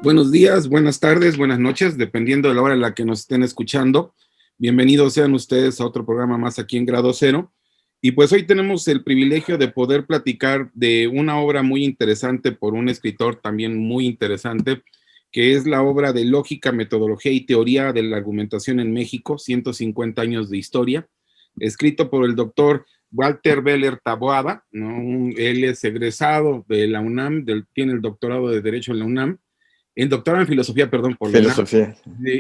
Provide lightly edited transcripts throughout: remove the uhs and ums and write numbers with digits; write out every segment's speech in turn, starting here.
Buenos días, buenas tardes, buenas noches, dependiendo de la hora en la que nos estén escuchando. Bienvenidos sean ustedes a otro programa más aquí en Grado Cero. Y pues hoy tenemos el privilegio de poder platicar de una obra muy interesante por un escritor también muy interesante, que es la obra de Lógica, Metodología y Teoría de la Argumentación en México, 150 años de historia, escrito por el doctor Walter Beller Taboada, ¿no? Él es egresado de la UNAM, tiene el doctorado de Derecho en la UNAM, el doctorado en filosofía, perdón, por la UNAM, Filosofía.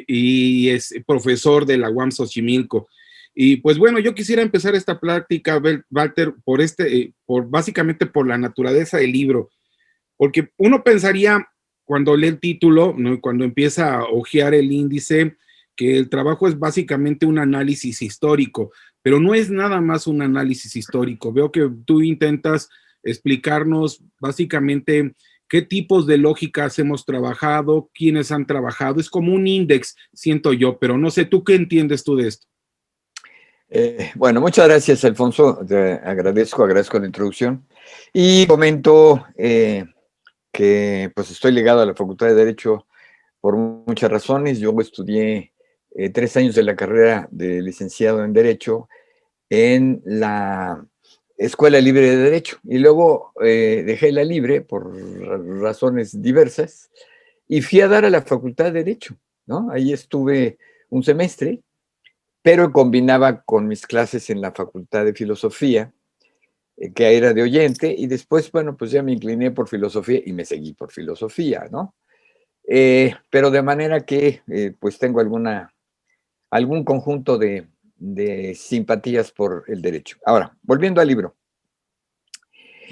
y es profesor de la UAM Xochimilco. Y pues bueno, yo quisiera empezar esta plática, Walter, por básicamente por la naturaleza del libro, porque uno pensaría cuando lee el título, ¿no? Cuando empieza a hojear el índice, que el trabajo es básicamente un análisis histórico, pero no es nada más un análisis histórico. Veo que tú intentas explicarnos básicamente qué tipos de lógicas hemos trabajado, quiénes han trabajado. Es como un índice, siento yo, pero no sé, ¿tú qué entiendes tú de esto? Bueno, muchas gracias, Alfonso. Te agradezco la introducción. Y comento que pues estoy ligado a la Facultad de Derecho por muchas razones. Yo estudié 3 años de la carrera de licenciado en Derecho en la Escuela Libre de Derecho. Y luego dejé la libre por razones diversas y fui a dar a la Facultad de Derecho, ¿no? Ahí estuve un semestre, pero combinaba con mis clases en la Facultad de Filosofía, que era de oyente, y después, bueno, pues ya me incliné por filosofía y me seguí por filosofía, ¿no? Pero de manera que, pues tengo algún conjunto de simpatías por el derecho. Ahora, volviendo al libro.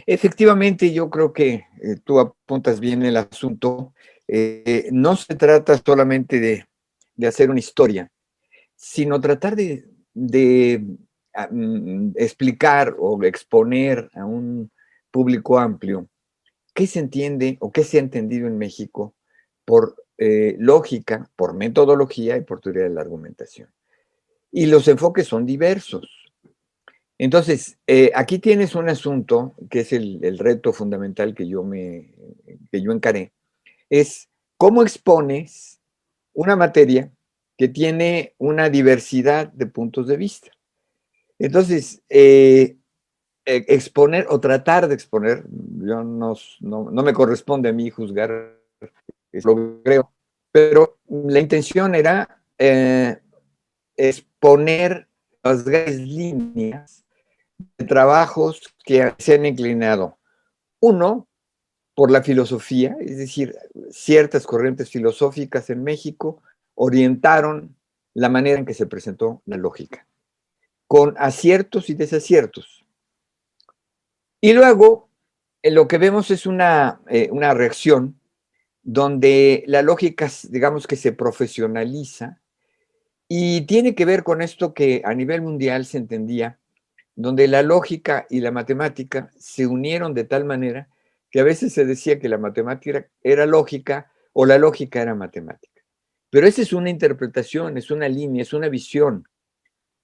Efectivamente, yo creo que tú apuntas bien el asunto. No se trata solamente de hacer una historia, sino tratar de explicar o exponer a un público amplio qué se entiende o qué se ha entendido en México por lógica, por metodología y por teoría de la argumentación. Y los enfoques son diversos. Entonces, aquí tienes un asunto que es el reto fundamental que yo encaré, es cómo expones una materia que tiene una diversidad de puntos de vista. Entonces, exponer o tratar de exponer, yo no me corresponde a mí juzgar, lo creo, pero la intención era exponer las grandes líneas de trabajos que se han inclinado. Uno, por la filosofía, es decir, ciertas corrientes filosóficas en México orientaron la manera en que se presentó la lógica, con aciertos y desaciertos. Y luego, lo que vemos es una reacción donde la lógica, digamos que se profesionaliza y tiene que ver con esto que a nivel mundial se entendía, donde la lógica y la matemática se unieron de tal manera que a veces se decía que la matemática era lógica o la lógica era matemática. Pero esa es una interpretación, es una línea, es una visión.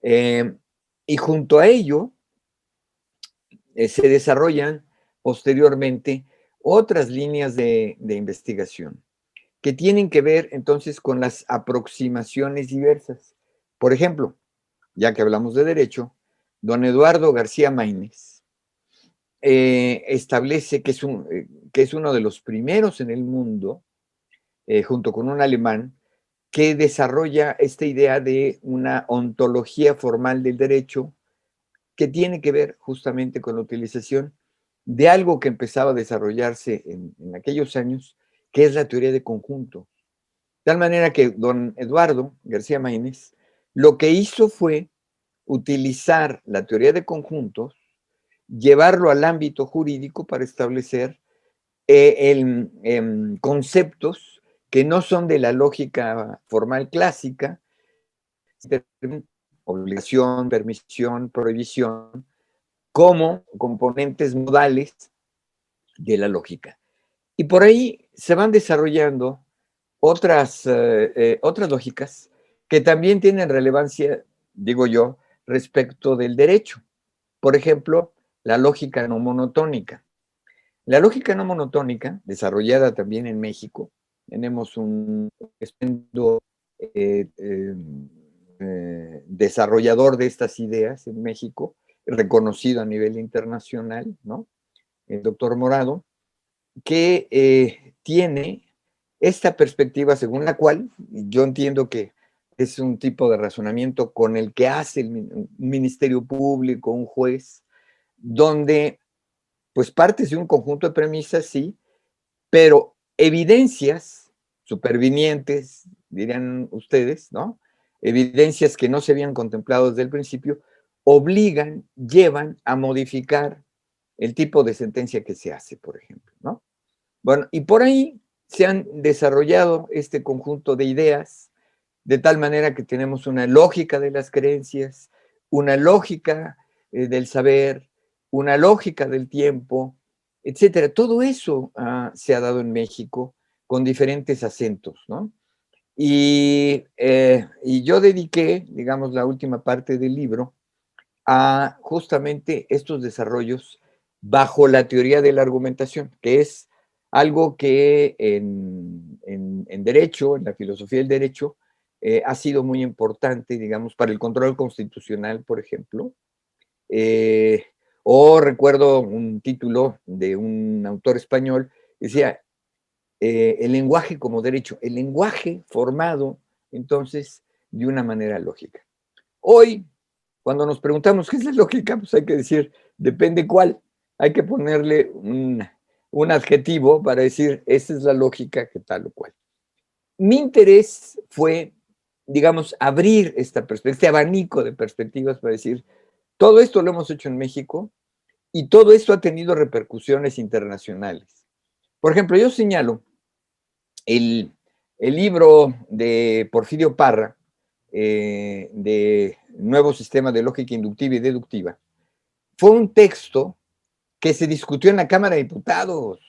Eh, y junto a ello se desarrollan posteriormente otras líneas de investigación que tienen que ver entonces con las aproximaciones diversas. Por ejemplo, ya que hablamos de derecho, don Eduardo García Maínez establece que es uno de los primeros en el mundo, junto con un alemán, que desarrolla esta idea de una ontología formal del derecho que tiene que ver justamente con la utilización de algo que empezaba a desarrollarse en aquellos años, que es la teoría de conjunto. De tal manera que don Eduardo García Maínez lo que hizo fue utilizar la teoría de conjuntos, llevarlo al ámbito jurídico para establecer conceptos que no son de la lógica formal clásica, obligación, permisión, prohibición, como componentes modales de la lógica. Y por ahí se van desarrollando otras lógicas que también tienen relevancia, digo yo, respecto del derecho. Por ejemplo, la lógica no monotónica. La lógica no monotónica, desarrollada también en México, tenemos un estupendo desarrollador de estas ideas en México, reconocido a nivel internacional, ¿no? El doctor Morado, que tiene esta perspectiva según la cual yo entiendo que es un tipo de razonamiento con el que hace un ministerio público, un juez, donde pues partes de un conjunto de premisas, sí, pero evidencias supervinientes, dirían ustedes, ¿no? Evidencias que no se habían contemplado desde el principio, obligan, llevan a modificar el tipo de sentencia que se hace, por ejemplo, ¿no? Bueno, y por ahí se han desarrollado este conjunto de ideas, de tal manera que tenemos una lógica de las creencias, una lógica del saber, una lógica del tiempo, etcétera. Todo eso se ha dado en México con diferentes acentos, ¿no? Y yo dediqué, digamos, la última parte del libro a justamente estos desarrollos bajo la teoría de la argumentación, que es algo que en derecho, en la filosofía del derecho, ha sido muy importante, digamos, para el control constitucional, por ejemplo. Eh, o recuerdo un título de un autor español, decía, el lenguaje como derecho, el lenguaje formado, entonces, de una manera lógica. Hoy, cuando nos preguntamos qué es la lógica, pues hay que decir, depende cuál. Hay que ponerle un adjetivo para decir, esta es la lógica que tal o cual. Mi interés fue, digamos, abrir esta perspectiva, este abanico de perspectivas para decir, todo esto lo hemos hecho en México y todo esto ha tenido repercusiones internacionales. Por ejemplo, yo señalo el libro de Porfirio Parra, de Nuevo Sistema de Lógica Inductiva y Deductiva, fue un texto que se discutió en la Cámara de Diputados.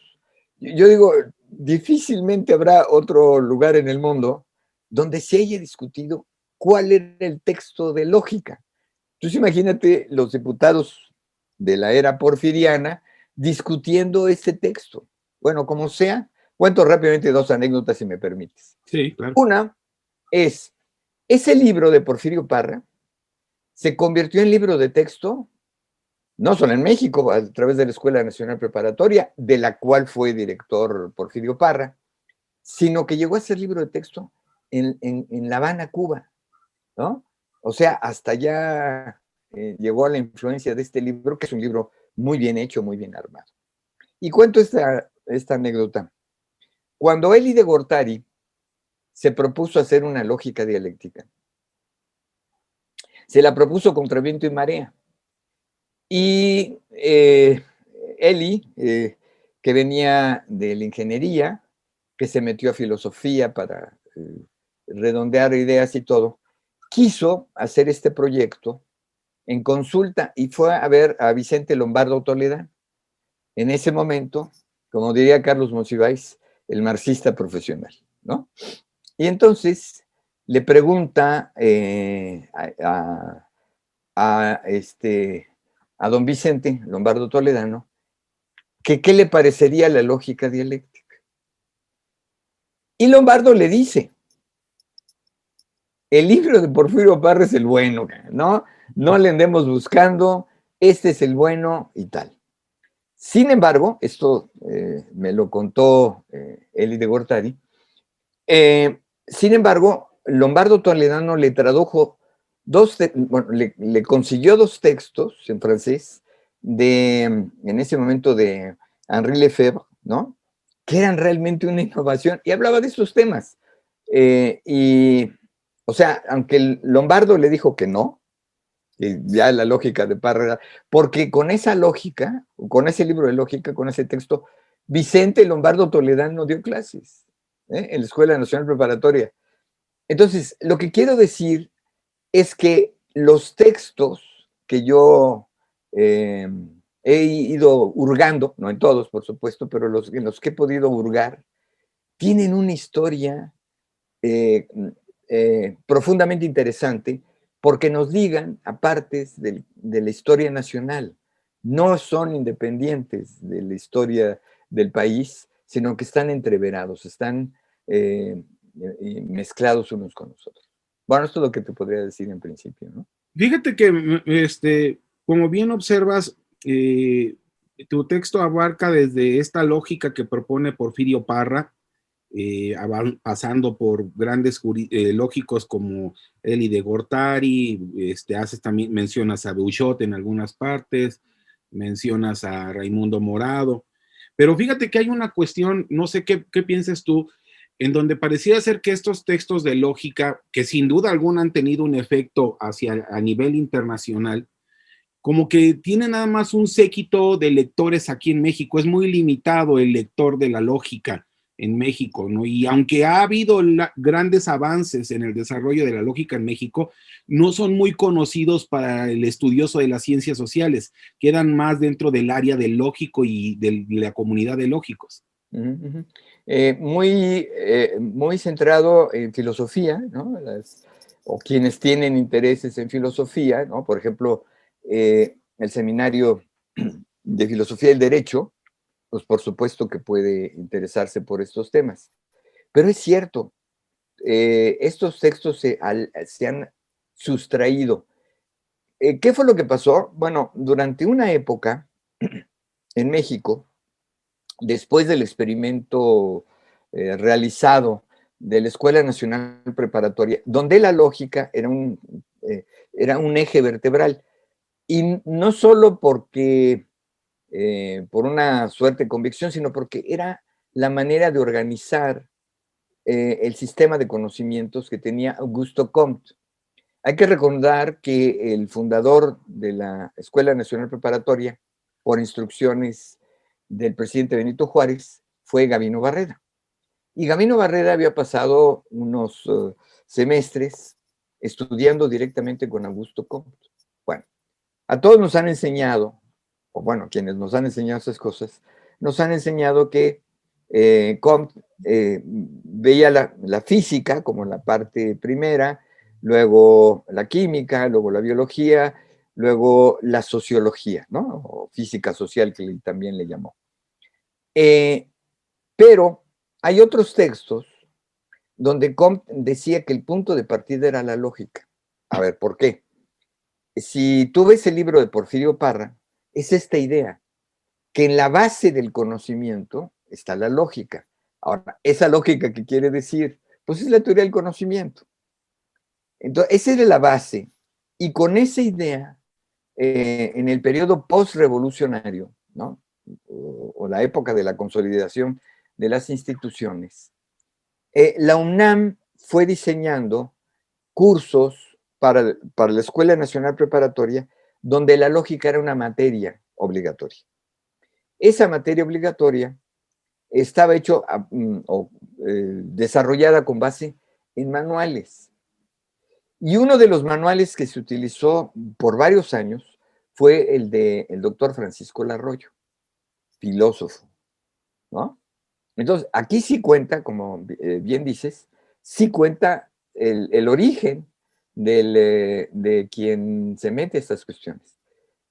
Yo digo, difícilmente habrá otro lugar en el mundo donde se haya discutido cuál era el texto de lógica. Entonces imagínate los diputados de la era porfiriana discutiendo este texto. Bueno, como sea, cuento rápidamente dos anécdotas si me permites. Sí, claro. Una es, ese libro de Porfirio Parra se convirtió en libro de texto, no solo en México, a través de la Escuela Nacional Preparatoria, de la cual fue director Porfirio Parra, sino que llegó a ser libro de texto en La Habana, Cuba, ¿no? O sea, hasta allá llegó a la influencia de este libro, que es un libro muy bien hecho, muy bien armado. Y cuento esta anécdota. Cuando Elie de Gortari se propuso hacer una lógica dialéctica, se la propuso contra viento y marea. Y Elie, que venía de la ingeniería, que se metió a filosofía para redondear ideas y todo, quiso hacer este proyecto en consulta y fue a ver a Vicente Lombardo Toledano. En ese momento, como diría Carlos Monsiváis, el marxista profesional, ¿no? Y entonces le pregunta a don Vicente Lombardo Toledano que qué le parecería la lógica dialéctica. Y Lombardo le dice, el libro de Porfirio Parra es el bueno, ¿no? No le andemos buscando, este es el bueno y tal. Sin embargo, esto me lo contó Elie de Gortari, sin embargo, Lombardo Toledano le tradujo le consiguió dos textos en francés en ese momento de Henri Lefebvre, ¿no? Que eran realmente una innovación y hablaba de esos temas. O sea, aunque Lombardo le dijo que no, ya la lógica de Parra, porque con esa lógica, con ese libro de lógica, con ese texto, Vicente Lombardo Toledano dio clases en la Escuela Nacional Preparatoria. Entonces, lo que quiero decir es que los textos que yo he ido hurgando, no en todos, por supuesto, pero en los que he podido hurgar, tienen una historia profundamente interesante porque nos ligan a partes de la historia nacional. No son independientes de la historia del país, sino que están entreverados, están eh, y mezclados unos con los otros. Bueno, esto es lo que te podría decir en principio, ¿no? Fíjate que, como bien observas, tu texto abarca desde esta lógica que propone Porfirio Parra, pasando por grandes lógicos como Eli de Gortari, haces también, mencionas a Beuchot en algunas partes, mencionas a Raimundo Morado, pero fíjate que hay una cuestión, no sé qué piensas tú, en donde parecía ser que estos textos de lógica, que sin duda alguna han tenido un efecto a nivel internacional, como que tiene nada más un séquito de lectores aquí en México, es muy limitado el lector de la lógica en México, ¿no? Y aunque ha habido grandes avances en el desarrollo de la lógica en México, no son muy conocidos para el estudioso de las ciencias sociales, quedan más dentro del área del lógico y de la comunidad de lógicos. Muy centrado en filosofía, ¿no? O quienes tienen intereses en filosofía, ¿no? Por ejemplo, el seminario de filosofía del derecho, pues por supuesto que puede interesarse por estos temas. Pero es cierto, estos textos se han sustraído. ¿Qué fue lo que pasó? Bueno, durante una época en México, después del experimento realizado de la Escuela Nacional Preparatoria, donde la lógica era un eje vertebral, y no solo porque por una suerte de convicción, sino porque era la manera de organizar el sistema de conocimientos que tenía Augusto Comte. Hay que recordar que el fundador de la Escuela Nacional Preparatoria, por instrucciones del presidente Benito Juárez, fue Gavino Barreda. Y Gavino Barreda había pasado unos semestres estudiando directamente con Augusto Comte. Bueno, a todos nos han enseñado, o bueno, quienes nos han enseñado esas cosas, nos han enseñado que Comte veía la física como la parte primera, luego la química, luego la biología, luego la sociología, ¿no? O física social, que también le llamó. Pero hay otros textos donde Comte decía que el punto de partida era la lógica. A ver, ¿por qué? Si tú ves el libro de Porfirio Parra, es esta idea, que en la base del conocimiento está la lógica. Ahora, ¿esa lógica qué quiere decir? Pues es la teoría del conocimiento. Entonces, esa es la base. Y con esa idea, en el periodo post-revolucionario, ¿no? O la época de la consolidación de las instituciones, la UNAM fue diseñando cursos para la Escuela Nacional Preparatoria donde la lógica era una materia obligatoria. Esa materia obligatoria estaba desarrollada con base en manuales. Y uno de los manuales que se utilizó por varios años fue el del doctor Francisco Larroyo, filósofo, ¿no? Entonces, aquí sí cuenta, como bien dices, sí cuenta el origen de quien se mete a estas cuestiones.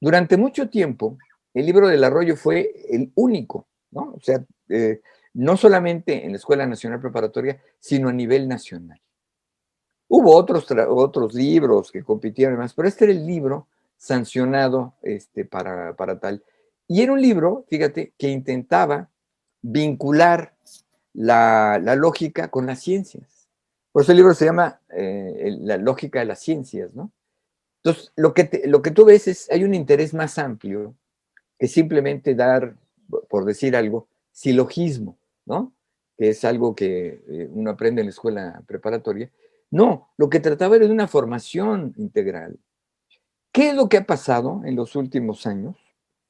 Durante mucho tiempo, el libro del Arroyo fue el único, ¿no? O sea, no solamente en la Escuela Nacional Preparatoria, sino a nivel nacional. Hubo otros libros que compitieron más, pero este era el libro sancionado para tal. Y era un libro, fíjate, que intentaba vincular la lógica con las ciencias. Por eso el libro se llama La lógica de las ciencias, ¿no? Entonces, lo que tú ves es, hay un interés más amplio que simplemente dar, por decir algo, silogismo, ¿no? Que es algo que uno aprende en la escuela preparatoria. No, lo que trataba era de una formación integral. ¿Qué es lo que ha pasado en los últimos años,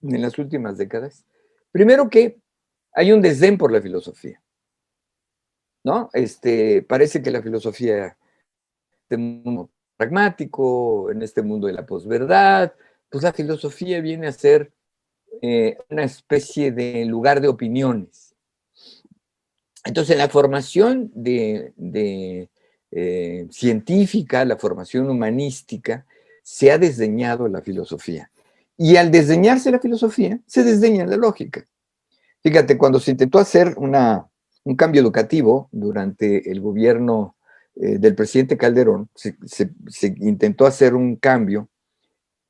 en las últimas décadas? Primero que hay un desdén por la filosofía, ¿no? Parece que la filosofía, este mundo pragmático, en este mundo de la posverdad, pues la filosofía viene a ser una especie de lugar de opiniones. Entonces, la formación científica, la formación humanística, se ha desdeñado la filosofía. Y al desdeñarse la filosofía, se desdeña la lógica. Fíjate, cuando se intentó hacer una un cambio educativo durante el gobierno del presidente Calderón. Se intentó hacer un cambio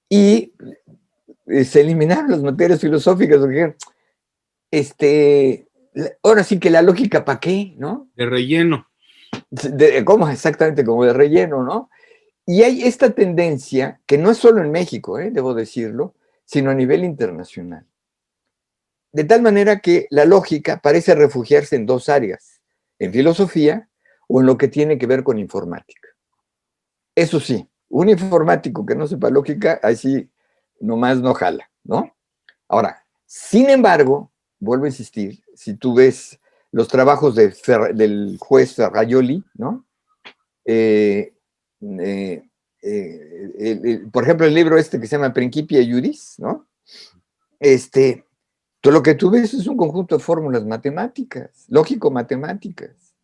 y se eliminaron las materias filosóficas, porque ahora sí que la lógica, ¿para qué? ¿No? De relleno. ¿Cómo? Exactamente, como de relleno, ¿no? Y hay esta tendencia, que no es solo en México, debo decirlo, sino a nivel internacional. De tal manera que la lógica parece refugiarse en dos áreas, en filosofía o en lo que tiene que ver con informática. Eso sí, un informático que no sepa lógica, así nomás no jala, ¿no? Ahora, sin embargo, vuelvo a insistir, si tú ves los trabajos del juez Ferraioli, ¿no? Por ejemplo, el libro que se llama Principia Iuris, ¿no? Todo lo que tú ves es un conjunto de fórmulas matemáticas, lógico-matemáticas.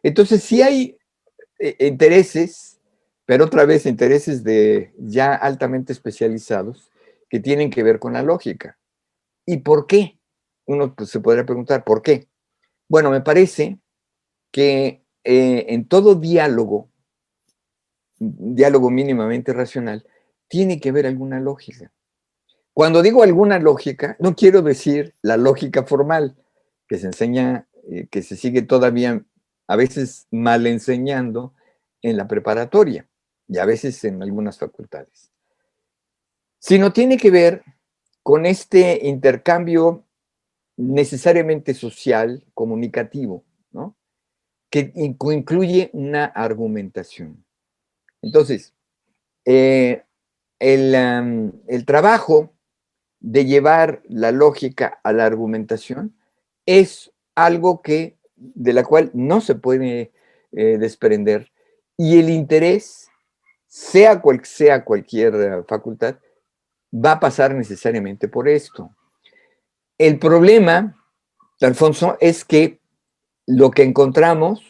Entonces, sí hay intereses, pero otra vez intereses de ya altamente especializados que tienen que ver con la lógica. ¿Y por qué? Uno pues, se podría preguntar, ¿por qué? Bueno, me parece que en todo diálogo mínimamente racional, tiene que haber alguna lógica. Cuando digo alguna lógica, no quiero decir la lógica formal, que se enseña, que se sigue todavía a veces mal enseñando en la preparatoria y a veces en algunas facultades, sino tiene que ver con este intercambio necesariamente social, comunicativo, ¿no? Que incluye una argumentación. Entonces, el trabajo de llevar la lógica a la argumentación es algo de la cual no se puede desprender, y el interés, sea cual sea cualquier facultad, va a pasar necesariamente por esto. El problema, Alfonso, es que lo que encontramos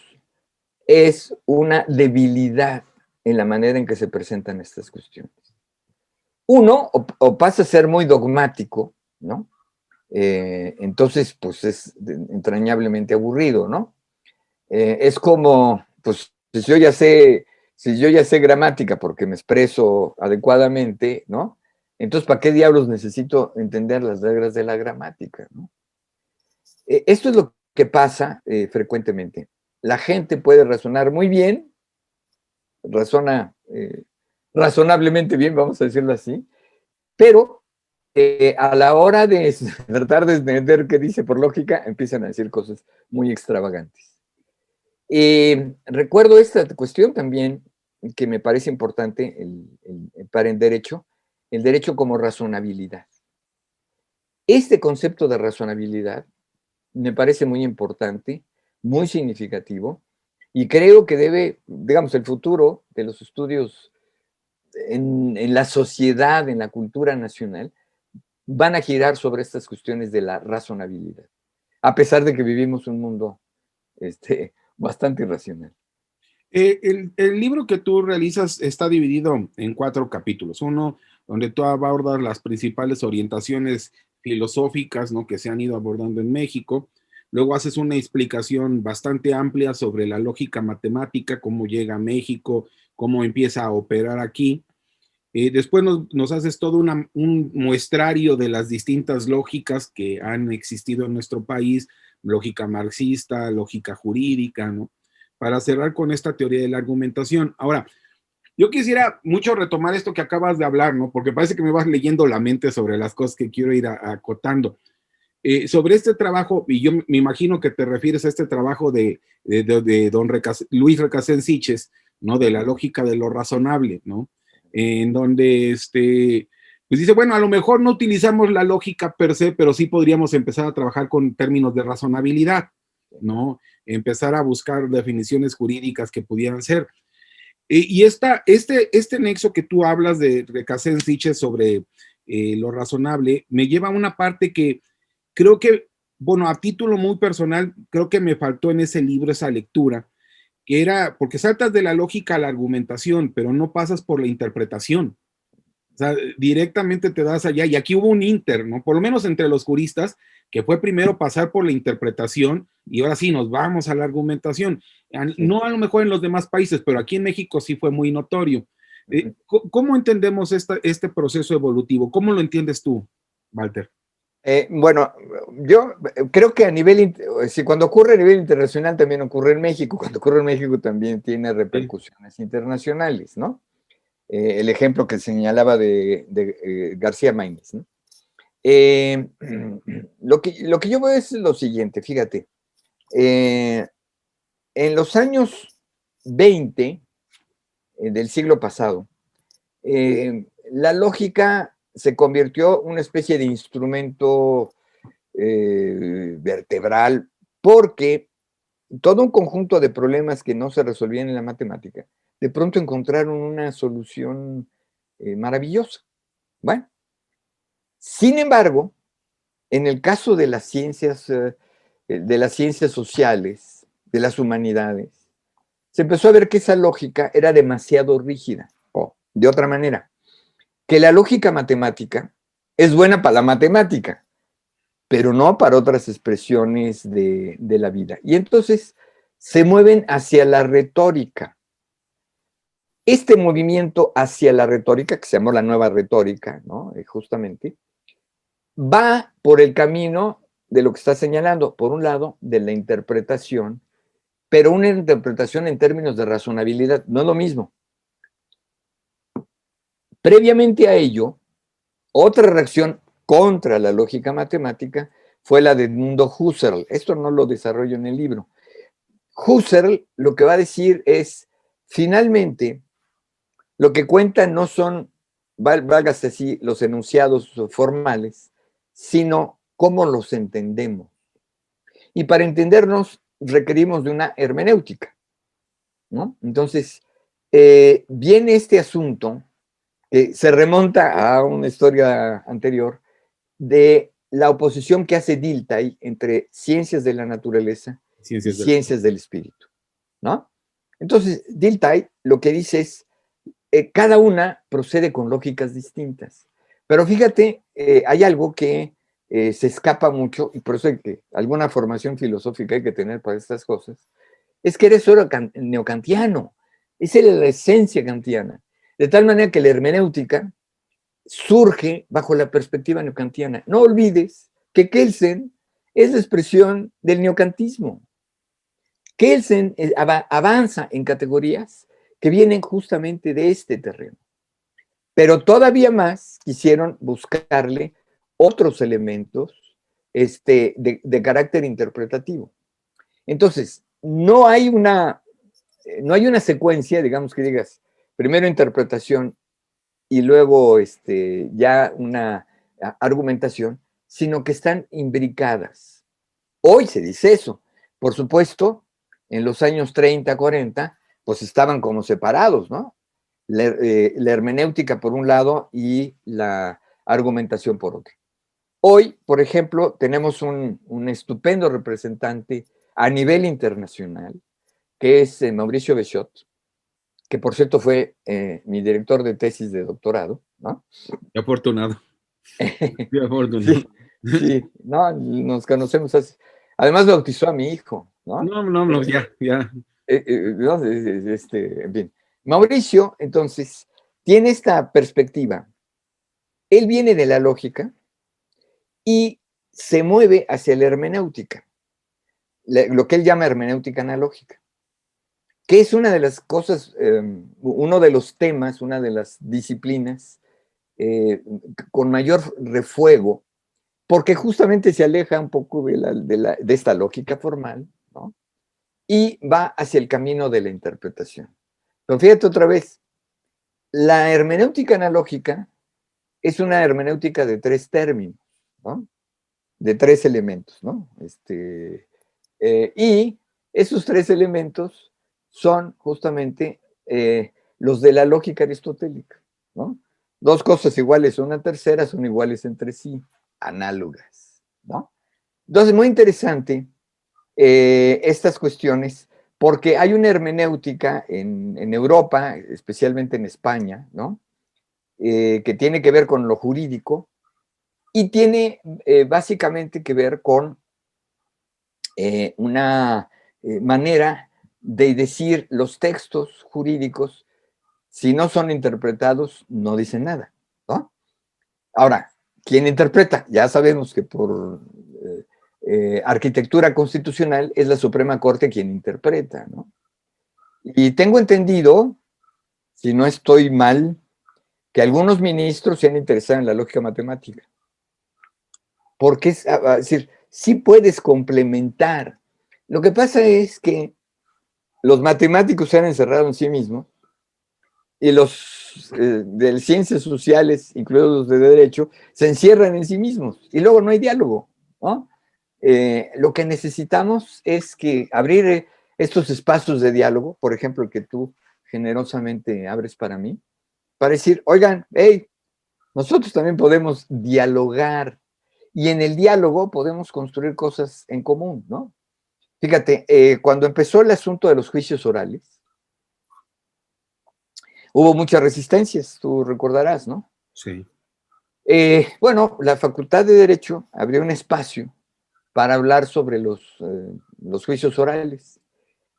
es una debilidad en la manera en que se presentan estas cuestiones. Uno, o pasa a ser muy dogmático, ¿no? Entonces, pues es entrañablemente aburrido, ¿no? Es como, pues, si yo ya sé gramática porque me expreso adecuadamente, ¿no? Entonces, ¿para qué diablos necesito entender las reglas de la gramática, ¿no? Esto es lo que pasa frecuentemente. La gente puede razonar muy bien, razona razonablemente bien, vamos a decirlo así, pero a la hora de tratar de entender qué dice por lógica, empiezan a decir cosas muy extravagantes. Recuerdo esta cuestión también que me parece importante para el derecho como razonabilidad. Este concepto de razonabilidad me parece muy importante, muy significativo, y creo que digamos, el futuro de los estudios en la sociedad, en la cultura nacional, van a girar sobre estas cuestiones de la razonabilidad, a pesar de que vivimos un mundo bastante irracional. El libro que tú realizas está dividido en 4 capítulos. Uno, donde tú abordas las principales orientaciones filosóficas, ¿no?, que se han ido abordando en México. Luego haces una explicación bastante amplia sobre la lógica matemática, cómo llega a México, cómo empieza a operar aquí. Después nos haces todo un muestrario de las distintas lógicas que han existido en nuestro país, lógica marxista, lógica jurídica, ¿no?, para cerrar con esta teoría de la argumentación. Ahora, yo quisiera mucho retomar esto que acabas de hablar, ¿no?, porque parece que me vas leyendo la mente sobre las cosas que quiero ir acotando. Sobre este trabajo, y yo me imagino que te refieres a este trabajo de don Luis Recasens Siches, ¿no?, de la lógica de lo razonable, ¿no?, en donde pues dice, bueno, a lo mejor no utilizamos la lógica per se, pero sí podríamos empezar a trabajar con términos de razonabilidad, ¿no?, empezar a buscar definiciones jurídicas que pudieran ser. Y este nexo que tú hablas de Recasens Siches sobre lo razonable, me lleva a una parte que creo que, bueno, a título muy personal, creo que me faltó en ese libro esa lectura, que era, porque saltas de la lógica a la argumentación, pero no pasas por la interpretación. O sea, directamente te das allá, y aquí hubo un inter, ¿no?, por lo menos entre los juristas, que fue primero pasar por la interpretación y ahora sí nos vamos a la argumentación. No a lo mejor en los demás países, pero aquí en México sí fue muy notorio. ¿Cómo entendemos este proceso evolutivo? ¿Cómo lo entiendes tú, Walter? Bueno, yo creo que a nivel, si cuando ocurre a nivel internacional también ocurre en México, cuando ocurre en México también tiene repercusiones internacionales, ¿no? El ejemplo que señalaba de García Máinez, ¿no? Lo que yo veo es lo siguiente, fíjate, en los años 20 del siglo pasado, la lógica se convirtió en una especie de instrumento vertebral, porque todo un conjunto de problemas que no se resolvían en la matemática, de pronto encontraron una solución maravillosa. Bueno, sin embargo, en el caso de las ciencias sociales, de las humanidades, se empezó a ver que esa lógica era demasiado rígida. O, de otra manera, que la lógica matemática es buena para la matemática, pero no para otras expresiones de la vida. Y entonces se mueven hacia la retórica. Este movimiento hacia la retórica, que se llamó la nueva retórica, ¿no? Justamente, va por el camino de lo que está señalando, por un lado, de la interpretación, pero una interpretación en términos de razonabilidad, no es lo mismo. Previamente a ello, otra reacción contra la lógica matemática fue la de Edmundo Husserl. Esto no lo desarrollo en el libro. Husserl lo que va a decir es, finalmente, lo que cuenta no son, válgase así, los enunciados formales, sino cómo los entendemos. Y para entendernos requerimos de una hermenéutica, ¿no? Entonces, viene este asunto que se remonta a una historia anterior de la oposición que hace Dilthey entre ciencias de la naturaleza y ciencias del espíritu, ¿no? Entonces, Dilthey lo que dice es, cada una procede con lógicas distintas. Pero fíjate, hay algo que se escapa mucho, y por eso hay que alguna formación filosófica hay que tener para estas cosas, es que eres solo neocantiano, esa es la esencia kantiana. De tal manera que la hermenéutica surge bajo la perspectiva neocantiana. No olvides que Kelsen es la expresión del neocantismo. Kelsen avanza en categorías que vienen justamente de este terreno. Pero todavía más quisieron buscarle otros elementos de carácter interpretativo. Entonces, no hay una secuencia, digamos que digas, primero interpretación y luego ya una argumentación, sino que están imbricadas. Hoy se dice eso. Por supuesto, en los años 30, 40, pues estaban como separados, ¿no? La hermenéutica por un lado y la argumentación por otro. Hoy, por ejemplo, tenemos un estupendo representante a nivel internacional, que es Mauricio Bechot, que por cierto fue mi director de tesis de doctorado, ¿no? Qué afortunado. Qué afortunado. Sí, sí, no, nos conocemos así. Además bautizó a mi hijo, ¿no? No, ya. No, en fin. Mauricio, entonces, tiene esta perspectiva. Él viene de la lógica y se mueve hacia la hermenéutica, lo que él llama hermenéutica analógica, que es una de las cosas, uno de los temas, una de las disciplinas con mayor refuego, porque justamente se aleja un poco de esta lógica formal, ¿no? Y va hacia el camino de la interpretación. Pero fíjate otra vez, la hermenéutica analógica es una hermenéutica de tres términos, ¿no? De tres elementos, ¿no? Y esos tres elementos son justamente los de la lógica aristotélica, ¿no? Dos cosas iguales a una tercera son iguales entre sí, análogas, ¿no? Entonces, muy interesante estas cuestiones, porque hay una hermenéutica en Europa, especialmente en España, ¿no? Que tiene que ver con lo jurídico y tiene básicamente que ver con una manera de decir los textos jurídicos, si no son interpretados, no dicen nada, ¿no? Ahora, ¿quién interpreta? Ya sabemos que por arquitectura constitucional es la Suprema Corte quien interpreta, ¿no? Y tengo entendido, si no estoy mal, que algunos ministros se han interesado en la lógica matemática. Porque es decir, sí puedes complementar. Lo que pasa es que los matemáticos se han encerrado en sí mismos y los de ciencias sociales, incluidos los de derecho, se encierran en sí mismos y luego no hay diálogo, ¿no? Lo que necesitamos es que abrir estos espacios de diálogo, por ejemplo, que tú generosamente abres para mí, para decir, oigan, hey, nosotros también podemos dialogar y en el diálogo podemos construir cosas en común, ¿no? Fíjate, cuando empezó el asunto de los juicios orales, hubo muchas resistencias, tú recordarás, ¿no? Sí. Bueno, la Facultad de Derecho abrió un espacio para hablar sobre los juicios orales.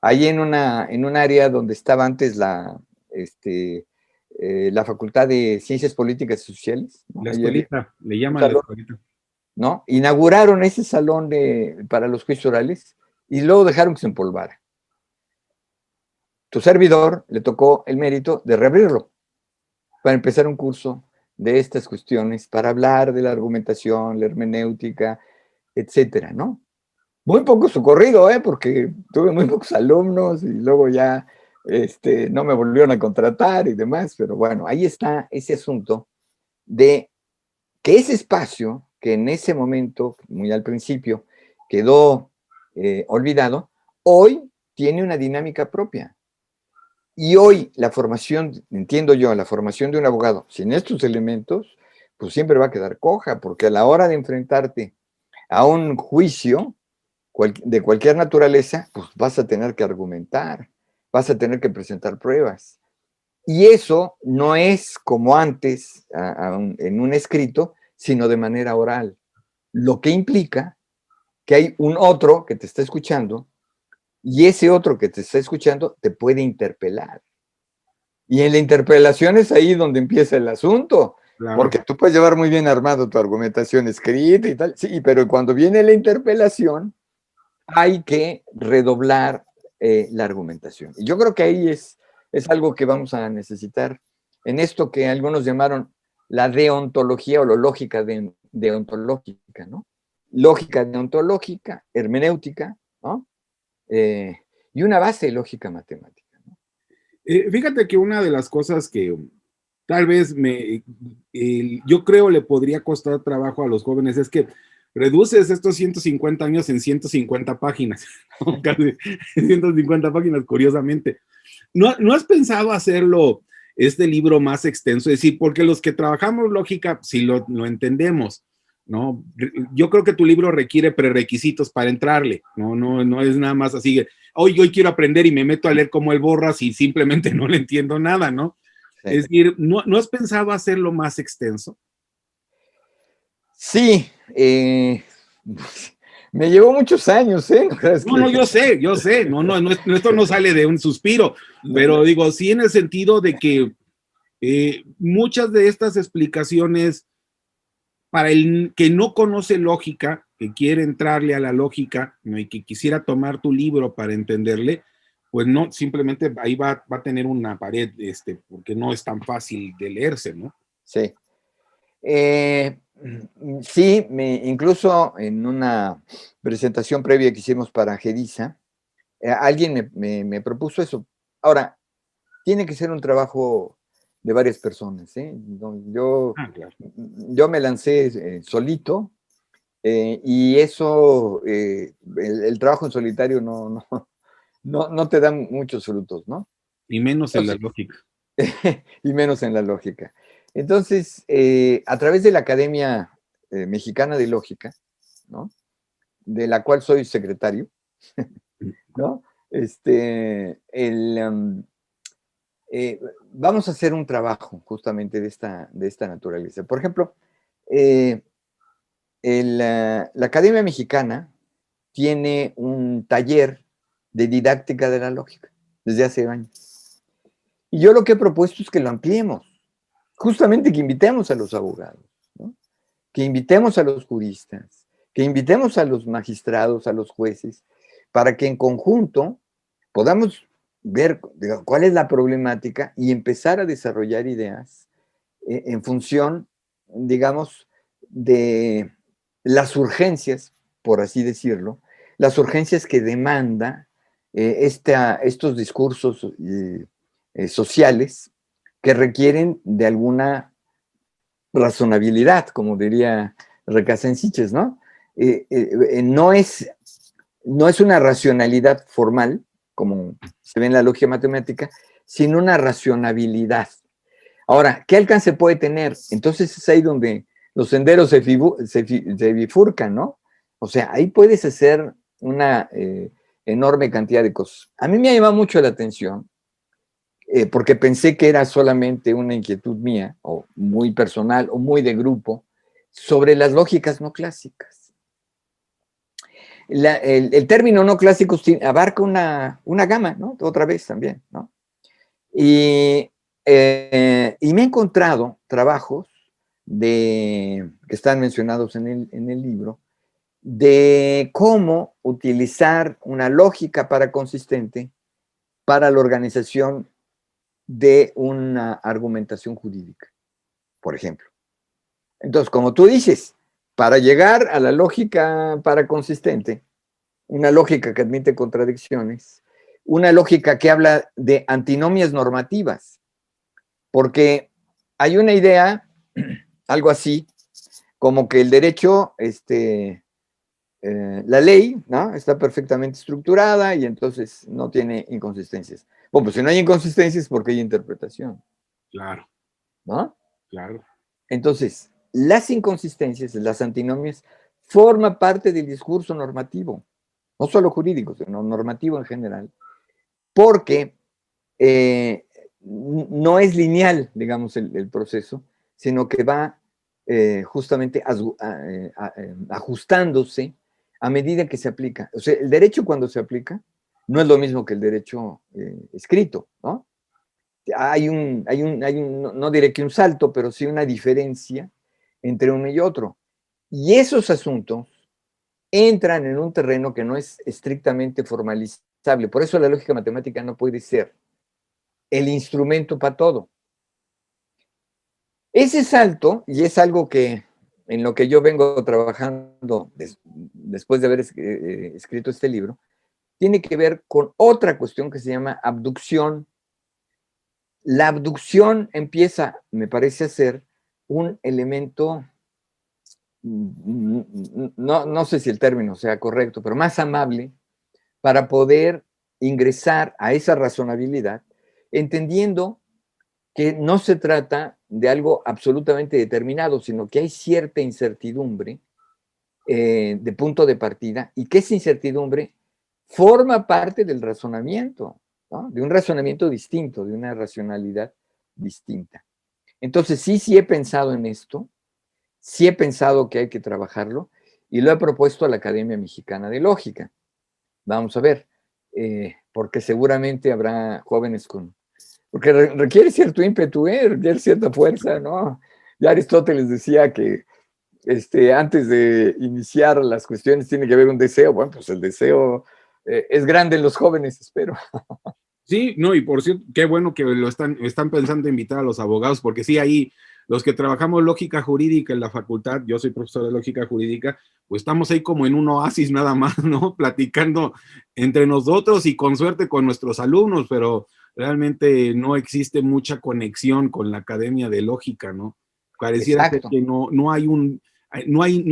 Ahí en un área donde estaba antes la Facultad de Ciencias Políticas y Sociales, ¿no? La Ahí había escuelita, le un llaman la salón, escuelita. ¿no? Inauguraron ese salón para los juicios orales y luego dejaron que se empolvara. Tu servidor le tocó el mérito de reabrirlo para empezar un curso de estas cuestiones, para hablar de la argumentación, la hermenéutica, etcétera, ¿no? Muy poco socorrido, porque tuve muy pocos alumnos y luego ya no me volvieron a contratar y demás, pero bueno, ahí está ese asunto de que ese espacio, que en ese momento, muy al principio, quedó olvidado, hoy tiene una dinámica propia. Y hoy la formación, entiendo yo, la formación de un abogado sin estos elementos, pues siempre va a quedar coja, porque a la hora de enfrentarte a un juicio de cualquier naturaleza, pues vas a tener que argumentar, vas a tener que presentar pruebas. Y eso no es como antes en un escrito, sino de manera oral, lo que implica que hay un otro que te está escuchando y ese otro que te está escuchando te puede interpelar. Y en la interpelación es ahí donde empieza el asunto, Claro. porque tú puedes llevar muy bien armado tu argumentación escrita y tal, sí, pero cuando viene la interpelación hay que redoblar la argumentación. Y yo creo que ahí es algo que vamos a necesitar en esto que algunos llamaron la deontología o la lógica deontológica, ¿no? Lógica deontológica, hermenéutica, ¿no? Y una base de lógica matemática. Fíjate que una de las cosas que tal vez yo creo le podría costar trabajo a los jóvenes es que reduces estos 150 años en 150 páginas, ¿no? Casi 150 páginas, curiosamente. ¿No has pensado hacerlo, este libro más extenso? Es decir, porque los que trabajamos lógica, sí lo entendemos, ¿no? Yo creo que tu libro requiere prerequisitos para entrarle, no es nada más así, hoy quiero aprender y me meto a leer como el borras y simplemente no le entiendo nada, ¿no? Sí. Es decir, ¿no has pensado hacerlo más extenso? Sí, me llevó muchos años, ¿eh? ¿No crees No, que... yo sé, esto no sale de un suspiro, No. pero digo, sí en el sentido de que muchas de estas explicaciones para el que no conoce lógica, que quiere entrarle a la lógica, ¿no? Y que quisiera tomar tu libro para entenderle, pues no, simplemente ahí va a tener una pared, porque no es tan fácil de leerse, ¿no? Sí. Sí, incluso en una presentación previa que hicimos para GEDISA, alguien me propuso eso. Ahora, tiene que ser un trabajo de varias personas, ¿eh? Claro. Yo me lancé solito y eso, el trabajo en solitario no te da muchos frutos, ¿no? Y menos en la Entonces, lógica. y menos en la lógica. Entonces, a través de la Academia Mexicana de Lógica, ¿no? De la cual soy secretario, ¿no? Vamos a hacer un trabajo justamente de esta naturaleza. Por ejemplo, la Academia Mexicana tiene un taller de didáctica de la lógica desde hace años. Y yo lo que he propuesto es que lo ampliemos, justamente que invitemos a los abogados, ¿no? Que invitemos a los juristas, que invitemos a los magistrados, a los jueces, para que en conjunto podamos ver cuál es la problemática y empezar a desarrollar ideas en función, digamos, de las urgencias, por así decirlo, las urgencias que demanda estos discursos sociales que requieren de alguna razonabilidad, como diría Recasens, ¿no? No es una racionalidad formal, como se ve en la lógica matemática, sino una racionabilidad. Ahora, ¿qué alcance puede tener? Entonces es ahí donde los senderos se bifurcan, ¿no? O sea, ahí puedes hacer una enorme cantidad de cosas. A mí me ha llamado mucho la atención, porque pensé que era solamente una inquietud mía, o muy personal, o muy de grupo, sobre las lógicas no clásicas. El término no clásico abarca una gama, ¿no? Otra vez también, ¿no? Y me he encontrado trabajos que están mencionados en el libro, de cómo utilizar una lógica paraconsistente para la organización de una argumentación jurídica, por ejemplo. Entonces, como tú dices, para llegar a la lógica paraconsistente, una lógica que admite contradicciones, una lógica que habla de antinomias normativas, porque hay una idea, algo así, como que el derecho, la ley, ¿no? Está perfectamente estructurada y entonces no tiene inconsistencias. Bueno, pues si no hay inconsistencias, ¿por qué hay interpretación? Claro, ¿No? claro. Entonces, las inconsistencias, las antinomias, forman parte del discurso normativo, no solo jurídico, sino normativo en general, porque no es lineal, digamos, el proceso, sino que va justamente ajustándose a medida que se aplica. O sea, el derecho cuando se aplica no es lo mismo que el derecho escrito, ¿no? No diré que un salto, pero sí una diferencia entre uno y otro. Y esos asuntos entran en un terreno que no es estrictamente formalizable. Por eso la lógica matemática no puede ser el instrumento para todo. Ese salto, y es algo que en lo que yo vengo trabajando después de haber escrito este libro, tiene que ver con otra cuestión que se llama abducción. La abducción empieza, me parece, a ser un elemento, no sé si el término sea correcto, pero más amable para poder ingresar a esa razonabilidad, entendiendo que no se trata de algo absolutamente determinado, sino que hay cierta incertidumbre de punto de partida y que esa incertidumbre forma parte del razonamiento, ¿no? De un razonamiento distinto, de una racionalidad distinta. Entonces, sí he pensado en esto, sí he pensado que hay que trabajarlo y lo he propuesto a la Academia Mexicana de Lógica. Vamos a ver, porque seguramente habrá jóvenes porque requiere cierto ímpetu, requiere cierta fuerza, ¿no? Ya Aristóteles decía que antes de iniciar las cuestiones tiene que haber un deseo. Bueno, pues el deseo es grande en los jóvenes, espero. Sí, no, y por cierto, qué bueno que están pensando invitar a los abogados, porque sí, ahí los que trabajamos lógica jurídica en la facultad, yo soy profesor de lógica jurídica, pues estamos ahí como en un oasis nada más, ¿no? Platicando entre nosotros y con suerte con nuestros alumnos, pero realmente no existe mucha conexión con la academia de lógica, ¿no? Pareciera ser Exacto. que no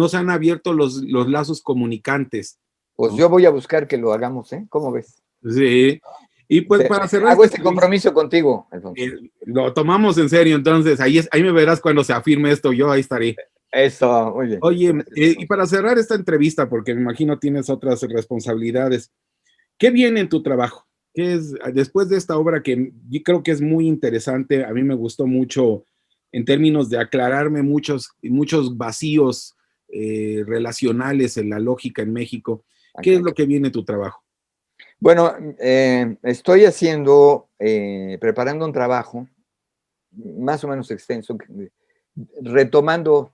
se han abierto los lazos comunicantes, Pues ¿no? yo voy a buscar que lo hagamos, ¿eh? ¿Cómo ves? Sí. Y pues para cerrar Hago esta este entrevista, compromiso contigo, Alfonso. lo tomamos en serio, entonces ahí me verás cuando se afirme esto, yo ahí estaré. Eso, muy bien. Oye, Gracias, y Alfonso. para cerrar esta entrevista, porque me imagino tienes otras responsabilidades, ¿qué viene en tu trabajo? ¿Qué es, después de esta obra que yo creo que es muy interesante, a mí me gustó mucho en términos de aclararme muchos vacíos relacionales en la lógica en México? ¿Qué es lo que viene tu trabajo? Bueno, estoy preparando un trabajo más o menos extenso, retomando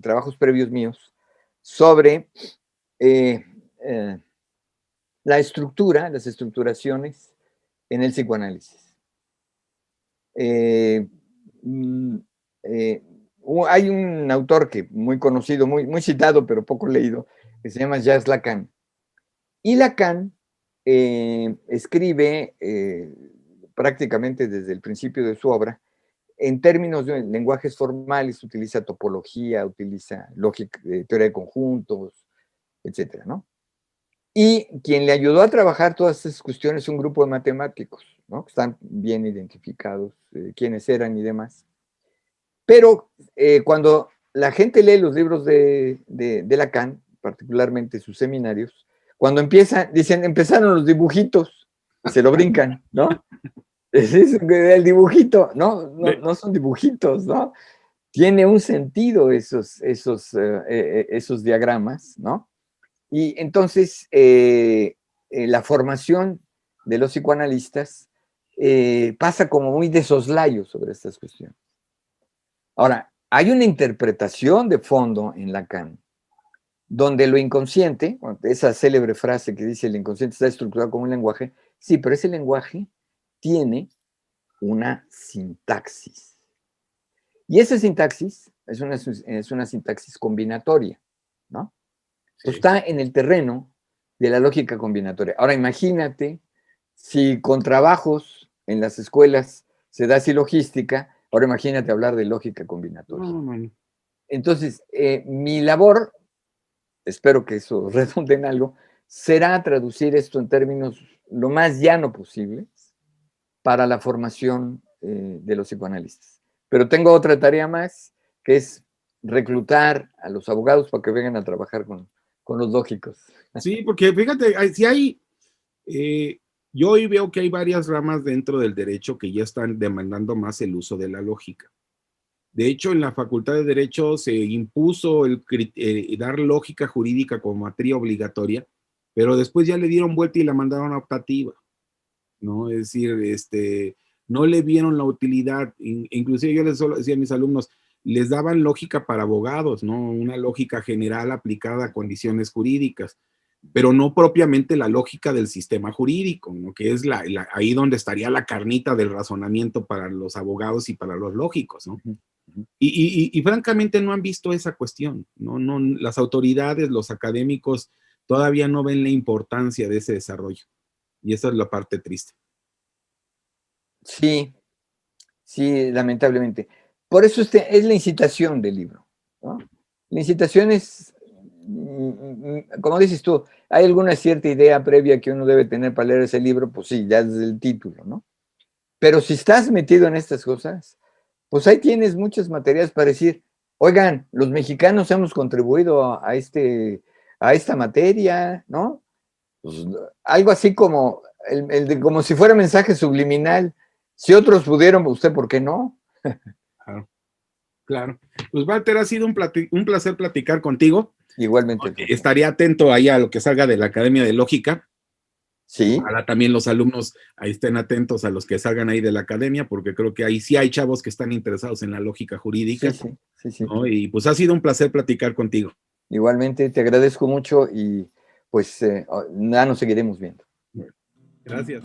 trabajos previos míos sobre la estructura, las estructuraciones en el psicoanálisis. Hay un autor muy conocido, muy citado, pero poco leído, que se llama Jacques Lacan. Y Lacan escribe prácticamente desde el principio de su obra en términos de lenguajes formales, utiliza topología, utiliza lógica, teoría de conjuntos, etcétera, ¿no? Y quien le ayudó a trabajar todas esas cuestiones es un grupo de matemáticos, ¿no? Que están bien identificados, quiénes eran y demás. Pero cuando la gente lee los libros de Lacan, particularmente sus seminarios, cuando dicen, empezaron los dibujitos, se lo brincan, ¿no? Es el dibujito, no son dibujitos, ¿no? Tiene un sentido esos diagramas, ¿no? Y entonces la formación de los psicoanalistas pasa como muy de soslayo sobre estas cuestiones. Ahora, hay una interpretación de fondo en Lacan, donde lo inconsciente, esa célebre frase que dice el inconsciente está estructurado como un lenguaje, sí, pero ese lenguaje tiene una sintaxis. Y esa sintaxis es una sintaxis combinatoria, ¿no? Sí. Está en el terreno de la lógica combinatoria. Ahora imagínate si con trabajos en las escuelas se da silogística, ahora imagínate hablar de lógica combinatoria. Entonces, mi labor, espero que eso redunde en algo, será traducir esto en términos lo más llano posibles para la formación de los psicoanalistas. Pero tengo otra tarea más, que es reclutar a los abogados para que vengan a trabajar con los lógicos. Sí, porque fíjate, si hay, yo hoy veo que hay varias ramas dentro del derecho que ya están demandando más el uso de la lógica. De hecho, en la Facultad de Derecho se impuso dar lógica jurídica como materia obligatoria, pero después ya le dieron vuelta y la mandaron a optativa, ¿no? Es decir, no le vieron la utilidad. Inclusive yo les decía a mis alumnos, les daban lógica para abogados, ¿no? Una lógica general aplicada a condiciones jurídicas, pero no propiamente la lógica del sistema jurídico, ¿no? Que es ahí donde estaría la carnita del razonamiento para los abogados y para los lógicos, ¿no? Y francamente no han visto esa cuestión, ¿no? Las autoridades, los académicos todavía no ven la importancia de ese desarrollo. Y esa es la parte triste. Sí, lamentablemente. Por eso es la incitación del libro, ¿no? La incitación es, como dices tú, hay alguna cierta idea previa que uno debe tener para leer ese libro, pues sí, ya desde el título, ¿no? Pero si estás metido en estas cosas, pues ahí tienes muchas materias para decir, oigan, los mexicanos hemos contribuido a esta materia, ¿no? Pues, algo así como, como si fuera mensaje subliminal. Si otros pudieron, ¿usted por qué no? Claro. Pues Walter, ha sido un placer platicar contigo. Igualmente. Estaría atento ahí a lo que salga de la Academia de Lógica. Sí. Ojalá también los alumnos ahí estén atentos a los que salgan ahí de la academia, porque creo que ahí sí hay chavos que están interesados en la lógica jurídica. Sí. ¿No? Y pues ha sido un placer platicar contigo. Igualmente, te agradezco mucho y pues ya nos seguiremos viendo. Bueno, gracias.